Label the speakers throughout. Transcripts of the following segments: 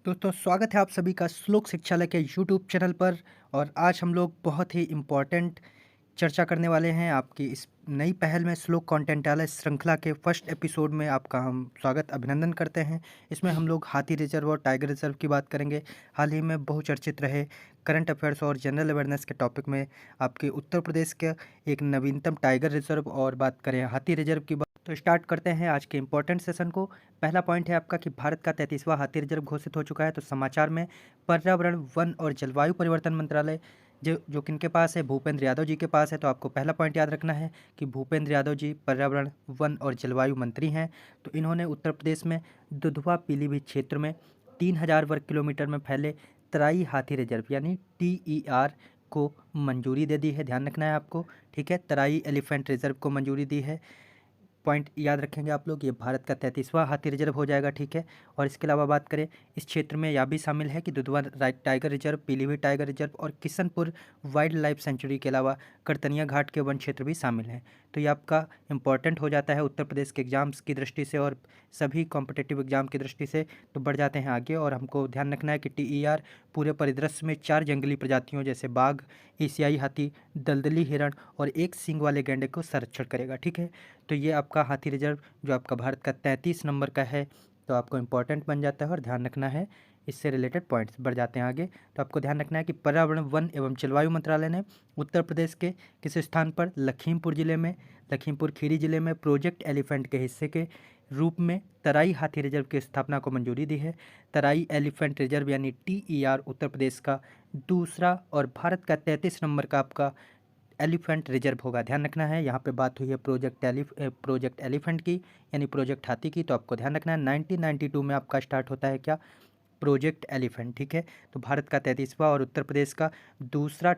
Speaker 1: दोस्तों स्वागत है आप सभी का श्लोक शिक्षालय के यूट्यूब चैनल पर। और आज हम लोग बहुत ही इम्पोर्टेंट चर्चा करने वाले हैं आपकी इस नई पहल में श्लोक कंटेंटालय श्रृंखला के फर्स्ट एपिसोड में आपका हम स्वागत अभिनंदन करते हैं। इसमें हम लोग हाथी रिजर्व और टाइगर रिजर्व की बात करेंगे। हाल ही में बहुचर्चित रहे करंट अफेयर्स और जनरल अवेयरनेस के टॉपिक में आपके उत्तर प्रदेश के एक नवीनतम टाइगर रिजर्व और बात करें हाथी रिजर्व की बात, तो स्टार्ट करते हैं आज के इम्पोर्टेंट सेशन को। पहला पॉइंट है आपका कि भारत का 33वां हाथी रिजर्व घोषित हो चुका है। तो समाचार में पर्यावरण वन और जलवायु परिवर्तन मंत्रालय जो किनके पास है, भूपेंद्र यादव जी के पास है। तो आपको पहला पॉइंट याद रखना है कि भूपेंद्र यादव जी पर्यावरण वन और जलवायु मंत्री हैं। तो इन्होंने उत्तर प्रदेश में दुधवा पीलीभीत क्षेत्र में 3000 वर्ग किलोमीटर में फैले तराई हाथी रिजर्व यानी TER को मंजूरी दे दी है। ध्यान रखना है आपको, ठीक है। तराई एलिफेंट रिजर्व को मंजूरी दी है। पॉइंट याद रखेंगे आप लोग, ये भारत का 33वां हाथी रिजर्व हो जाएगा, ठीक है। और इसके अलावा बात करें, इस क्षेत्र में यह भी शामिल है कि Dudhwa tiger reserve, Pilibhit tiger reserve और किशनपुर वाइल्ड लाइफ सेंचुरी के अलावा करतनिया घाट के वन क्षेत्र भी शामिल हैं। तो ये आपका इंपॉर्टेंट हो जाता है उत्तर प्रदेश के एग्जाम्स की दृष्टि से और सभी कॉम्पिटेटिव एग्जाम की दृष्टि से। तो बढ़ जाते हैं आगे और हमको ध्यान रखना है कि TER पूरे परिदृश्य में 4 जंगली प्रजातियों जैसे बाघ, एशियाई हाथी, दलदली हिरण और एक सींग वाले गैंडे को संरक्षण करेगा, ठीक है। तो ये आपका हाथी रिजर्व जो आपका भारत का 33 नंबर का है, तो आपको इम्पोर्टेंट बन जाता है और ध्यान रखना है। इससे रिलेटेड पॉइंट्स बढ़ जाते हैं आगे। तो आपको ध्यान रखना है कि पर्यावरण वन एवं जलवायु मंत्रालय ने उत्तर प्रदेश के किस स्थान पर, लखीमपुर जिले में, लखीमपुर खीरी जिले में प्रोजेक्ट एलिफेंट के हिस्से के रूप में तराई हाथी रिजर्व की स्थापना को मंजूरी दी है। तराई एलिफेंट रिजर्व यानी TER उत्तर प्रदेश का दूसरा और भारत का 33 नंबर का आपका एलिफेंट रिजर्व होगा। ध्यान रखना है, यहाँ पे बात हुई है प्रोजेक्ट एलिफेंट की यानी प्रोजेक्ट हाथी की। तो आपको ध्यान रखना है 1992 में आपका स्टार्ट होता है क्या, प्रोजेक्ट एलिफेंट, ठीक है। तो भारत का 33वां और उत्तर प्रदेश का दूसरा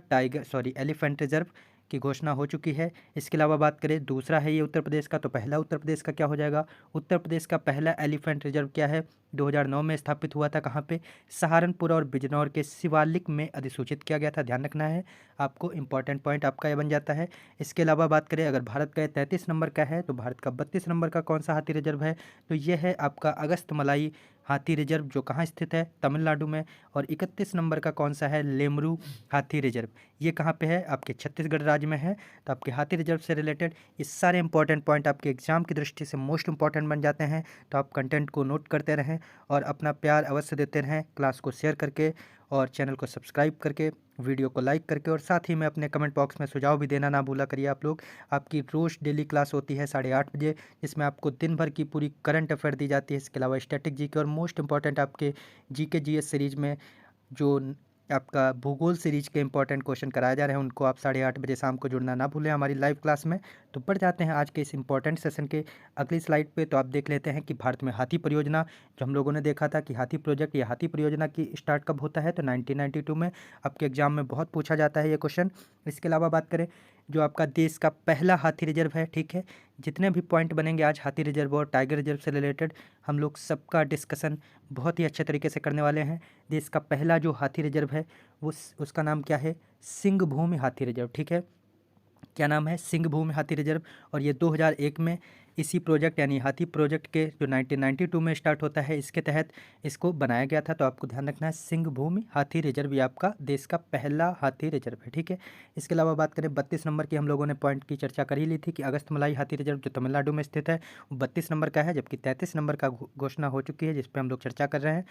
Speaker 1: एलिफेंट रिजर्व की घोषणा हो चुकी है। इसके अलावा बात करें, दूसरा है ये उत्तर प्रदेश का, तो पहला उत्तर प्रदेश का क्या हो जाएगा। उत्तर प्रदेश का पहला एलिफेंट रिजर्व क्या है, 2009 में स्थापित हुआ था। कहाँ पे, सहारनपुर और बिजनौर के शिवालिक में अधिसूचित किया गया था। ध्यान रखना है आपको, इंपॉर्टेंट पॉइंट आपका ये बन जाता है। इसके अलावा बात करें, अगर भारत का 33 नंबर का है तो भारत का 32 नंबर का कौन सा हाथी रिजर्व है, तो ये है आपका अगस्त मलाई हाथी रिजर्व जो कहाँ स्थित है, तमिलनाडु में। और 31 नंबर का कौन सा है, लेमरू हाथी रिजर्व, ये कहाँ पे है, आपके छत्तीसगढ़ राज्य में है। तो आपके हाथी रिजर्व से रिलेटेड ये सारे इंपॉर्टेंट पॉइंट आपके एग्जाम की दृष्टि से मोस्ट इंपॉर्टेंट बन जाते हैं। तो आप कंटेंट को नोट करते रहें और अपना प्यार अवश्य देते रहें, क्लास को शेयर करके और चैनल को सब्सक्राइब करके, वीडियो को लाइक करके, और साथ ही में अपने कमेंट बॉक्स में सुझाव भी देना ना भूला करिए आप लोग। आपकी रोज़ डेली क्लास होती है 8:30 बजे, जिसमें आपको दिन भर की पूरी करंट अफेयर दी जाती है। इसके अलावा स्टैटिक जीके और मोस्ट इंपॉर्टेंट आपके GK GS सीरीज में जो आपका भूगोल सीरीज के इंपॉर्टेंट क्वेश्चन कराए जा रहे हैं, उनको आप 8:30 बजे शाम को जुड़ना ना भूलें हमारी लाइव क्लास में। तो बढ़ जाते हैं आज के इस इंपॉर्टेंट सेशन के अगली स्लाइड पे। तो आप देख लेते हैं कि भारत में हाथी परियोजना, जो हम लोगों ने देखा था कि हाथी प्रोजेक्ट या हाथी परियोजना की स्टार्ट कब होता है, तो 1992 में। आपके एग्जाम में बहुत पूछा जाता है ये क्वेश्चन। इसके अलावा बात करें, जो आपका देश का पहला हाथी रिजर्व है, ठीक है। जितने भी पॉइंट बनेंगे आज हाथी रिजर्व और टाइगर रिजर्व से रिलेटेड, हम लोग सबका डिस्कशन बहुत ही अच्छे तरीके से करने वाले हैं। देश का पहला जो हाथी रिजर्व है वो उसका नाम क्या है, सिंहभूम हाथी रिजर्व, ठीक है। क्या नाम है, सिंहभूम हाथी रिजर्व। और ये 2001 में इसी प्रोजेक्ट यानी हाथी प्रोजेक्ट के जो 1992 में स्टार्ट होता है, इसके तहत इसको बनाया गया था। तो आपको ध्यान रखना है, सिंहभूम हाथी रिजर्व ये आपका देश का पहला हाथी रिजर्व है, ठीक है। इसके अलावा बात करें 32 नंबर की, हम लोगों ने पॉइंट की चर्चा कर ही ली थी कि अगस्तमलाई हाथी रिजर्व जो तमिलनाडु में स्थित है वो 32 नंबर का है, जबकि 33 नंबर का घोषणा हो चुकी है जिस पर हम लोग चर्चा कर रहे हैं।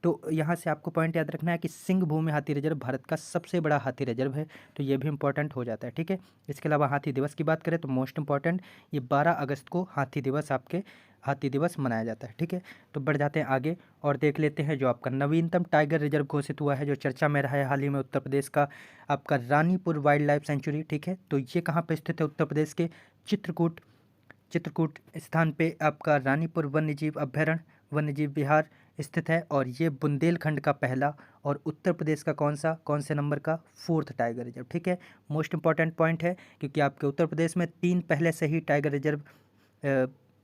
Speaker 1: तो यहाँ से आपको पॉइंट याद रखना है कि सिंहभूम हाथी रिजर्व भारत का सबसे बड़ा हाथी रिजर्व है। तो ये भी इंपॉर्टेंट हो जाता है, ठीक है। इसके अलावा हाथी दिवस की बात करें तो मोस्ट इंपॉर्टेंट, ये 12 अगस्त को हाथी दिवस आपके हाथी दिवस मनाया जाता है, ठीक है। तो बढ़ जाते हैं आगे और देख लेते हैं जो आपका नवीनतम टाइगर रिजर्व घोषित हुआ है, जो चर्चा में रहा है हाल ही में, उत्तर प्रदेश का आपका रानीपुर वाइल्ड लाइफ सेंचुरी, ठीक है। तो ये कहाँ पर स्थित है, उत्तर प्रदेश के चित्रकूट स्थान पे आपका रानीपुर वन्यजीव अभ्यारण्य, वन्यजीव विहार स्थित है। और ये बुंदेलखंड का पहला और उत्तर प्रदेश का कौन से नंबर का, 4th टाइगर रिजर्व, ठीक है। मोस्ट इंपॉर्टेंट पॉइंट है क्योंकि आपके उत्तर प्रदेश में 3 पहले से ही टाइगर रिजर्व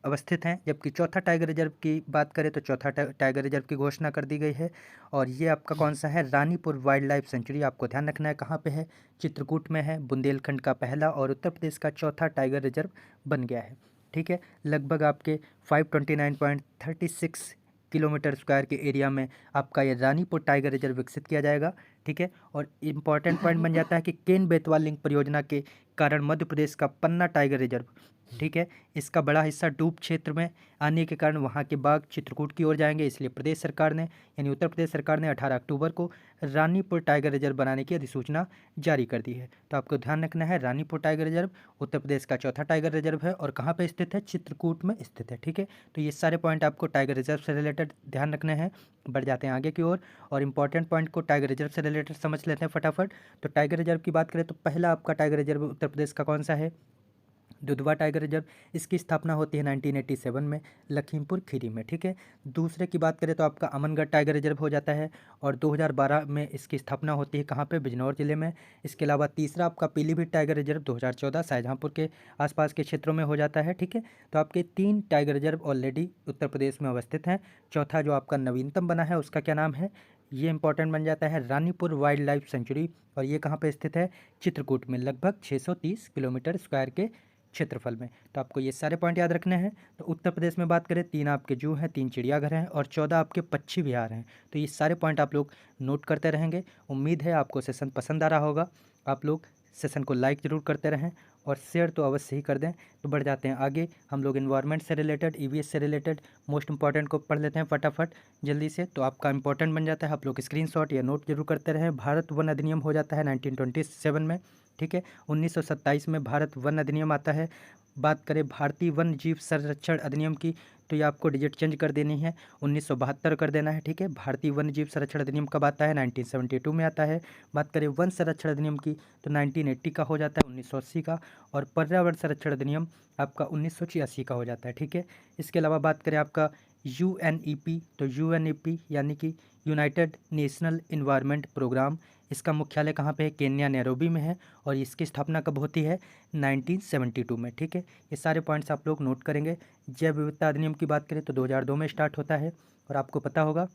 Speaker 1: अवस्थित हैं, जबकि चौथा टाइगर रिजर्व की बात करें तो चौथा टाइगर रिजर्व की घोषणा कर दी गई है। और ये आपका कौन सा है, रानीपुर वाइल्ड लाइफ सेंचुरी। आपको ध्यान रखना है कहाँ पे है, चित्रकूट में है, बुंदेलखंड का पहला और उत्तर प्रदेश का चौथा टाइगर रिजर्व बन गया है, ठीक है। लगभग आपके 529.36 किलोमीटर स्क्वायर के एरिया में आपका ये रानीपुर टाइगर रिजर्व विकसित किया जाएगा, ठीक है। और इम्पॉर्टेंट पॉइंट बन जाता है कि केन बेतवा लिंक परियोजना के कारण मध्य प्रदेश का पन्ना टाइगर रिजर्व, ठीक है, इसका बड़ा हिस्सा डूब क्षेत्र में आने के कारण वहाँ के बाघ चित्रकूट की ओर जाएंगे, इसलिए प्रदेश सरकार ने यानी उत्तर प्रदेश सरकार ने 18 अक्टूबर को रानीपुर टाइगर रिजर्व बनाने की अधिसूचना जारी कर दी है। तो आपको ध्यान रखना है, रानीपुर टाइगर रिजर्व उत्तर प्रदेश का चौथा टाइगर रिजर्व है और कहाँ पे स्थित है, चित्रकूट में स्थित है, ठीक है। तो ये सारे पॉइंट आपको टाइगर रिजर्व से रिलेटेड ध्यान रखने हैं। बढ़ जाते हैं आगे की ओर और इम्पॉर्टेंट पॉइंट को टाइगर रिजर्व से रिलेटेड समझ लेते हैं फटाफट। तो टाइगर रिजर्व की बात करें तो पहला आपका टाइगर रिजर्व उत्तर प्रदेश का कौन सा है, दुधवा टाइगर रिजर्व। इसकी स्थापना होती है 1987 में लखीमपुर खीरी में, ठीक है। दूसरे की बात करें तो आपका अमनगढ़ टाइगर रिजर्व हो जाता है और 2012 में इसकी स्थापना होती है कहाँ पे, बिजनौर जिले में। इसके अलावा तीसरा आपका पीलीभीत टाइगर रिजर्व 2014 शाहजहाँपुर के आसपास के क्षेत्रों में हो जाता है, ठीक है। तो आपके 3 tiger reserve already Uttar Pradesh में अवस्थित हैं। चौथा जो आपका नवीनतम बना है उसका क्या नाम है, ये इंपॉर्टेंट बन जाता है रानीपुर वाइल्ड लाइफ सेंचुरी और ये कहाँ पे स्थित है, चित्रकूट में, लगभग 630 किलोमीटर स्क्वायर के क्षेत्रफल में। तो आपको ये सारे पॉइंट याद रखने हैं। तो उत्तर प्रदेश में बात करें 3 आपके जू हैं, 3 चिड़ियाघर हैं और 14 आपके पक्षी विहार हैं। तो ये सारे पॉइंट आप लोग नोट करते रहेंगे। उम्मीद है आपको सेशन पसंद आ रहा होगा। आप लोग सेशन को लाइक ज़रूर करते रहें और शेयर तो अवश्य ही कर दें। तो बढ़ जाते हैं आगे, हम लोग इन्वायरमेंट से रिलेटेड, ईवीएस से रिलेटेड मोस्ट इंपॉर्टेंट को पढ़ लेते हैं फटाफट जल्दी से। तो आपका इंपॉर्टेंट बन जाता है, आप लोग स्क्रीनशॉट या नोट जरूर करते रहें। भारत वन अधिनियम हो जाता है 1927 में, ठीक है। 1927 में भारत वन अधिनियम आता है। बात करें भारतीय वन्य जीव संरक्षण अधिनियम की तो ये आपको डिजिट चेंज कर देनी है, 1972 कर देना है, ठीक है। भारतीय वन्य जीव संरक्षण अधिनियम कब आता है, 1972 में आता है। बात करें वन संरक्षण अधिनियम की तो 1980 का हो जाता है, 1980 का। और पर्यावरण संरक्षण अधिनियम आपका 1986 का हो जाता है, ठीक है। इसके अलावा बात करें आपका UNEP तो UNEP यानी कि यूनाइटेड नेशनल इन्वायरमेंट प्रोग्राम, इसका मुख्यालय कहाँ पे है, केन्या नैरोबी में है और इसकी स्थापना कब होती है, 1972 में, ठीक है। ये सारे पॉइंट्स आप लोग नोट करेंगे। जैव विविधता अधिनियम की बात करें तो 2002 में स्टार्ट होता है और आपको पता होगा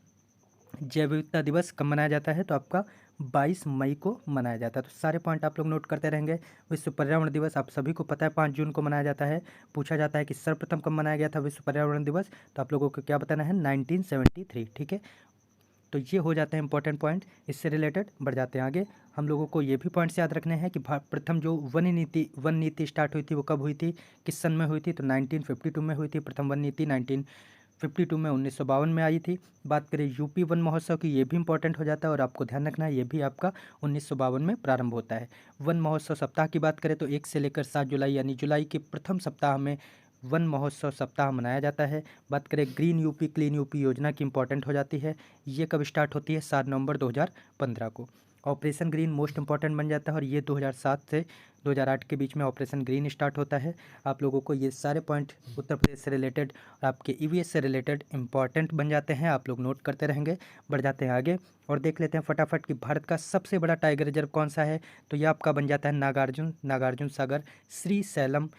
Speaker 1: जैव विविधता दिवस कब मनाया जाता है, तो आपका 22 मई को मनाया जाता है। तो सारे पॉइंट आप लोग नोट करते रहेंगे। विश्व पर्यावरण दिवस आप सभी को पता है 5 जून को मनाया जाता है। पूछा जाता है कि सर्वप्रथम कब मनाया गया था विश्व पर्यावरण दिवस, तो आप लोगों को क्या बताना है, 1973, ठीक है। तो ये हो जाते हैं इंपॉर्टेंट पॉइंट इससे रिलेटेड। बढ़ जाते हैं आगे, हम लोगों को ये भी पॉइंट्स याद रखने हैं कि प्रथम जो वन नीति स्टार्ट हुई थी वो कब हुई थी, किस सन में हुई थी, तो 1952 में हुई थी। प्रथम वन नीति 1952 में 1952 में आई थी। बात करें यूपी वन महोत्सव की, ये भी इंपॉर्टेंट हो जाता है और आपको ध्यान रखना है ये भी आपका 1952 में प्रारंभ होता है। वन महोत्सव सप्ताह की बात करें तो 1 से लेकर 7 जुलाई यानी जुलाई के प्रथम सप्ताह में वन महोत्सव सप्ताह मनाया जाता है। बात करें ग्रीन यूपी क्लीन यूपी योजना की इंपॉर्टेंट हो जाती है, ये कब स्टार्ट होती है, 7 नवंबर 2015 को। ऑपरेशन ग्रीन मोस्ट इंपॉर्टेंट बन जाता है और ये 2007 से 2008 के बीच में ऑपरेशन ग्रीन स्टार्ट होता है। आप लोगों को ये सारे पॉइंट उत्तर प्रदेश से रिलेटेड और आपके ईवीएस से रिलेटेड इंपॉर्टेंट बन जाते हैं, आप लोग नोट करते रहेंगे। बढ़ जाते हैं आगे और देख लेते हैं फटाफट कि भारत का सबसे बड़ा टाइगर रिजर्व कौन सा है, तो ये आपका बन जाता है नागार्जुन सागर श्री सैलम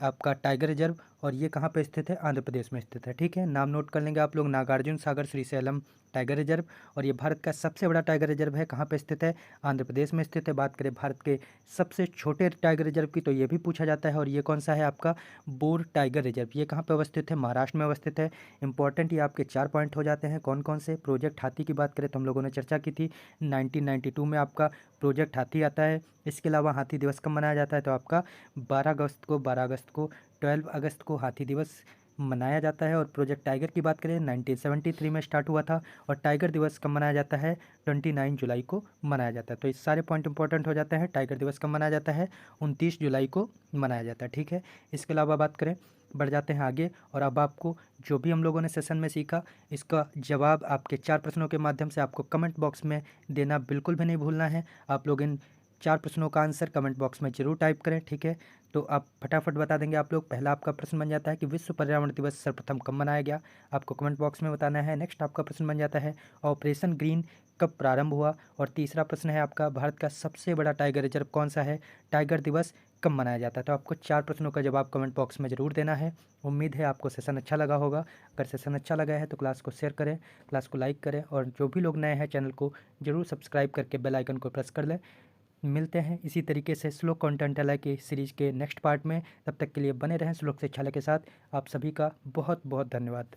Speaker 1: आपका टाइगर रिजर्व और ये कहाँ पे स्थित है, आंध्र प्रदेश में स्थित है, ठीक है। नाम नोट कर लेंगे आप लोग, नागार्जुन सागर श्रीशैलम टाइगर रिजर्व और ये भारत का सबसे बड़ा टाइगर रिजर्व है, कहाँ पे स्थित है, आंध्र प्रदेश में स्थित है। बात करें भारत के सबसे छोटे टाइगर रिजर्व की तो ये भी पूछा जाता है और ये कौन सा है आपका, बोर टाइगर रिजर्व, ये कहाँ पे अवस्थित है, महाराष्ट्र में अवस्थित है। इंपॉर्टेंट ये आपके 4 पॉइंट हो जाते हैं। कौन कौन से, प्रोजेक्ट हाथी की बात करें तो हम लोगों ने चर्चा की थी, 1992 में आपका प्रोजेक्ट हाथी आता है। इसके अलावा हाथी दिवस कब मनाया जाता है, तो आपका 12 अगस्त को हाथी दिवस मनाया जाता है। और प्रोजेक्ट टाइगर की बात करें 1973 में स्टार्ट हुआ था और टाइगर दिवस कब मनाया जाता है, 29 जुलाई को मनाया जाता है। तो इस सारे पॉइंट इंपॉर्टेंट हो जाते हैं। टाइगर दिवस कब मनाया जाता है, 29 जुलाई को मनाया जाता है, ठीक है। इसके अलावा बात करें, बढ़ जाते हैं आगे और अब आपको जो भी हम लोगों ने सेशन में सीखा इसका जवाब आपके 4 प्रश्नों के माध्यम से आपको कमेंट बॉक्स में देना बिल्कुल भी नहीं भूलना है। आप लोग इन 4 प्रश्नों का आंसर कमेंट बॉक्स में जरूर टाइप करें, ठीक है। तो आप फटाफट बता देंगे आप लोग। पहला आपका प्रश्न बन जाता है कि विश्व पर्यावरण दिवस सर्वप्रथम कब मनाया गया, आपको कमेंट बॉक्स में बताना है। नेक्स्ट आपका प्रश्न बन जाता है ऑपरेशन ग्रीन कब प्रारंभ हुआ। और तीसरा प्रश्न है आपका भारत का सबसे बड़ा टाइगर रिजर्व कौन सा है, टाइगर दिवस कब मनाया जाता है। तो आपको 4 प्रश्नों का जवाब कमेंट बॉक्स में ज़रूर देना है। उम्मीद है आपको सेशन अच्छा लगा होगा। अगर सेशन अच्छा लगा है तो क्लास को शेयर करें, क्लास को लाइक करें और जो भी लोग नए हैं चैनल को ज़रूर सब्सक्राइब करके बेल आइकन को प्रेस कर लें। मिलते हैं इसी तरीके से श्लोक कंटेंट अलग की सीरीज़ के नेक्स्ट पार्ट में। तब तक के लिए बने रहें श्लोक शिक्षालय के साथ। आप सभी का बहुत बहुत धन्यवाद।